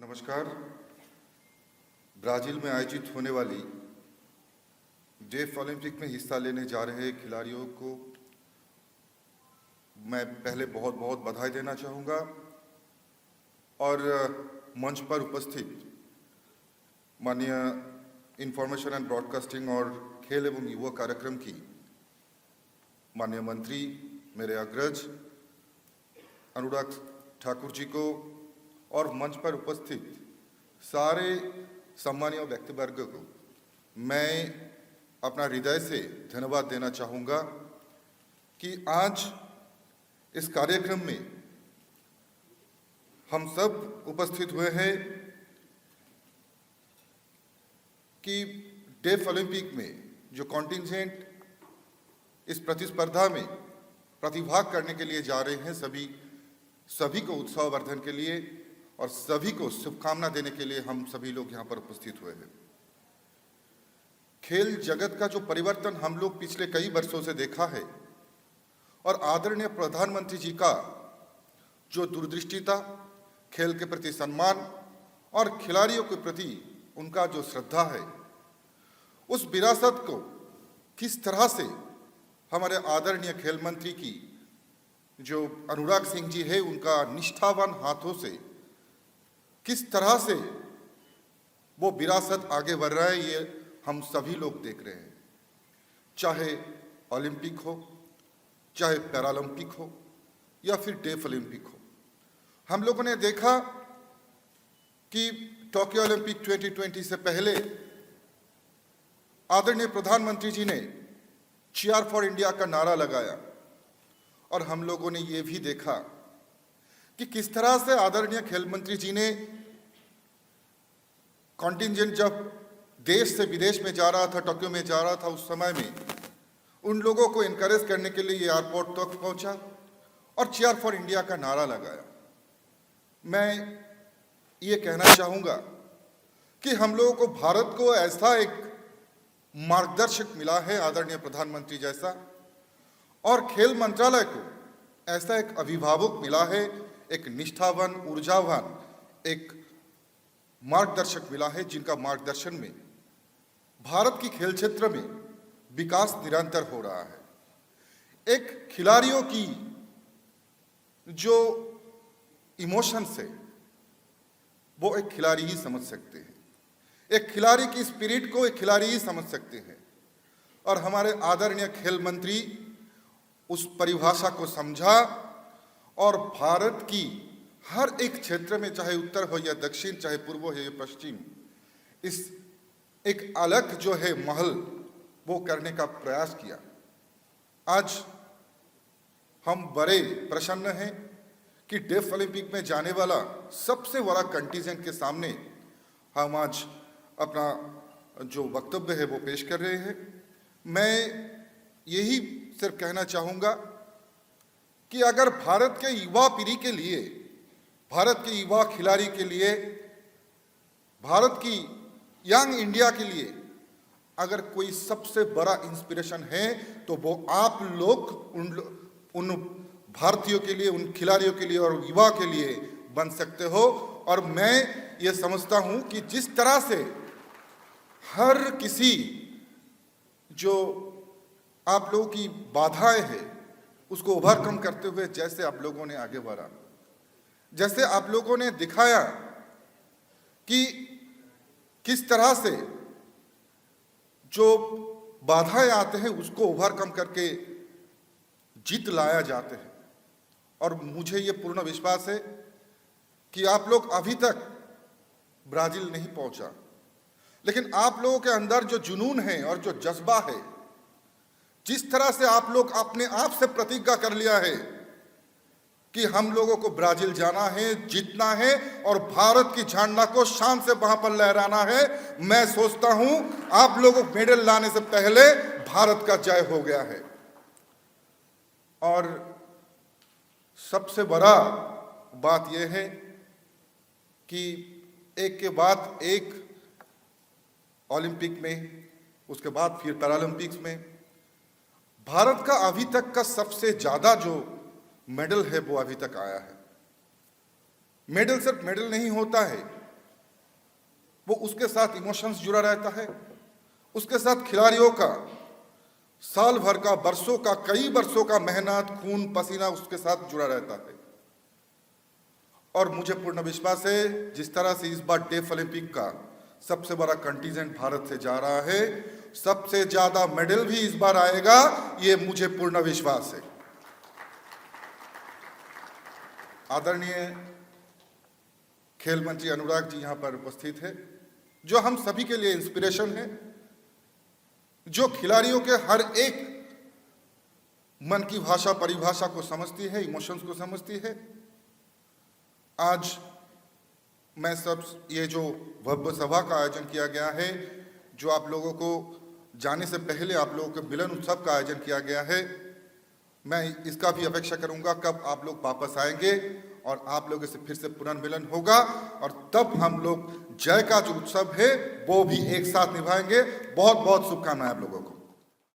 नमस्कार। ब्राजील में आयोजित होने वाली डेफ ओलंपिक में हिस्सा लेने जा रहे खिलाड़ियों को मैं पहले बहुत बहुत बधाई देना चाहूँगा और मंच पर उपस्थित माननीय इंफॉर्मेशन एंड ब्रॉडकास्टिंग और खेल एवं युवा कार्यक्रम की माननीय मंत्री मेरे अग्रज अनुराग ठाकुर जी को और मंच पर उपस्थित सारे सम्मानीय व्यक्तिवर्ग को मैं अपना हृदय से धन्यवाद देना चाहूँगा कि आज इस कार्यक्रम में हम सब उपस्थित हुए हैं कि डेफ ओलंपिक में जो कॉन्टिंजेंट इस प्रतिस्पर्धा में प्रतिभाग करने के लिए जा रहे हैं, सभी को उत्साहवर्धन के लिए और सभी को शुभकामना देने के लिए हम सभी लोग यहाँ पर उपस्थित हुए हैं। खेल जगत का जो परिवर्तन हम लोग पिछले कई वर्षों से देखा है और आदरणीय प्रधानमंत्री जी का जो दूरदृष्टि था, खेल के प्रति सम्मान और खिलाड़ियों के प्रति उनका जो श्रद्धा है, उस विरासत को किस तरह से हमारे आदरणीय खेल मंत्री की जो अनुराग सिंह जी है, उनका निष्ठावान हाथों से किस तरह से वो विरासत आगे बढ़ रहा है, ये हम सभी लोग देख रहे हैं। चाहे ओलंपिक हो, चाहे पैरालंपिक हो या फिर डेफ ओलंपिक हो, हम लोगों ने देखा कि टोक्यो ओलंपिक 2020 से पहले आदरणीय प्रधानमंत्री जी ने चीयर फॉर इंडिया का नारा लगाया और हम लोगों ने ये भी देखा कि किस तरह से आदरणीय खेल मंत्री जी ने कॉन्टिंजेंट जब देश से विदेश में जा रहा था, टोक्यो में जा रहा था, उस समय में उन लोगों को इनकरेज करने के लिए एयरपोर्ट तक पहुंचा और चीयर फॉर इंडिया का नारा लगाया। मैं ये कहना चाहूँगा कि हम लोगों को भारत को ऐसा एक मार्गदर्शक मिला है आदरणीय प्रधानमंत्री जैसा, और खेल मंत्रालय को ऐसा एक अभिभावक मिला है, एक निष्ठावान, ऊर्जावान एक मार्गदर्शक मिला है, जिनका मार्गदर्शन में भारत की खेल क्षेत्र में विकास निरंतर हो रहा है। एक खिलाड़ियों की जो इमोशंस है वो एक खिलाड़ी ही समझ सकते हैं, एक खिलाड़ी की स्पिरिट को एक खिलाड़ी ही समझ सकते हैं, और हमारे आदरणीय खेल मंत्री उस परिभाषा को समझा और भारत की हर एक क्षेत्र में, चाहे उत्तर हो या दक्षिण, चाहे पूर्व हो या पश्चिम, इस एक अलग जो है महल वो करने का प्रयास किया। आज हम बड़े प्रसन्न हैं कि डेफ ओलंपिक में जाने वाला सबसे बड़ा कंटिजेंट के सामने हम आज अपना जो वक्तव्य है वो पेश कर रहे हैं। मैं यही सिर्फ कहना चाहूँगा कि अगर भारत के युवा पीढ़ी के लिए, भारत के युवा खिलाड़ी के लिए, भारत की यंग इंडिया के लिए अगर कोई सबसे बड़ा इंस्पिरेशन है तो वो आप लोग उन भारतीयों के लिए, उन खिलाड़ियों के लिए और युवा के लिए बन सकते हो। और मैं ये समझता हूँ कि जिस तरह से हर किसी जो आप लोगों की बाधाएं हैं उसको ओवरकम करते हुए जैसे आप लोगों ने आगे बढ़ा, जैसे आप लोगों ने दिखाया कि किस तरह से जो बाधाएं आते हैं उसको ओवरकम करके जीत लाया जाते हैं। और मुझे ये पूर्ण विश्वास है कि आप लोग अभी तक ब्राजील नहीं पहुंचा, लेकिन आप लोगों के अंदर जो जुनून है और जो जज्बा है, जिस तरह से आप लोग अपने आप से प्रतिज्ञा कर लिया है कि हम लोगों को ब्राजील जाना है, जीतना है और भारत की झंडा को शान से वहां पर लहराना है, मैं सोचता हूं आप लोगों को मेडल लाने से पहले भारत का जय हो गया है। और सबसे बड़ा बात यह है कि एक के बाद एक ओलंपिक में, उसके बाद फिर पैरालंपिक्स में भारत का अभी तक का सबसे ज्यादा जो मेडल है वो अभी तक आया है। मेडल सिर्फ मेडल नहीं होता है, वो उसके साथ इमोशंस जुड़ा रहता है, उसके साथ खिलाड़ियों का साल भर का, बरसों का, कई बरसों का मेहनत, खून पसीना उसके साथ जुड़ा रहता है। और मुझे पूर्ण विश्वास है, जिस तरह से इस बार डेफ ओलंपिक का सबसे बड़ा कंटीजेंट भारत से जा रहा है, सबसे ज्यादा मेडल भी इस बार आएगा, ये मुझे पूर्ण विश्वास है। आदरणीय खेल मंत्री अनुराग जी यहां पर उपस्थित है, जो हम सभी के लिए इंस्पिरेशन है, जो खिलाड़ियों के हर एक मन की भाषा, परिभाषा को समझती है, इमोशंस को समझती है। आज मैं सब ये जो भव्य सभा का आयोजन किया गया है, जो आप लोगों को जाने से पहले आप लोगों के मिलन उत्सव का आयोजन किया गया है, मैं इसका भी अपेक्षा करूंगा कब आप लोग वापस आएंगे और आप लोगों से फिर से पुनर्मिलन होगा, और तब हम लोग जय का जो उत्सव है वो भी एक साथ निभाएंगे। बहुत बहुत शुभकामनाएं आप लोगों को।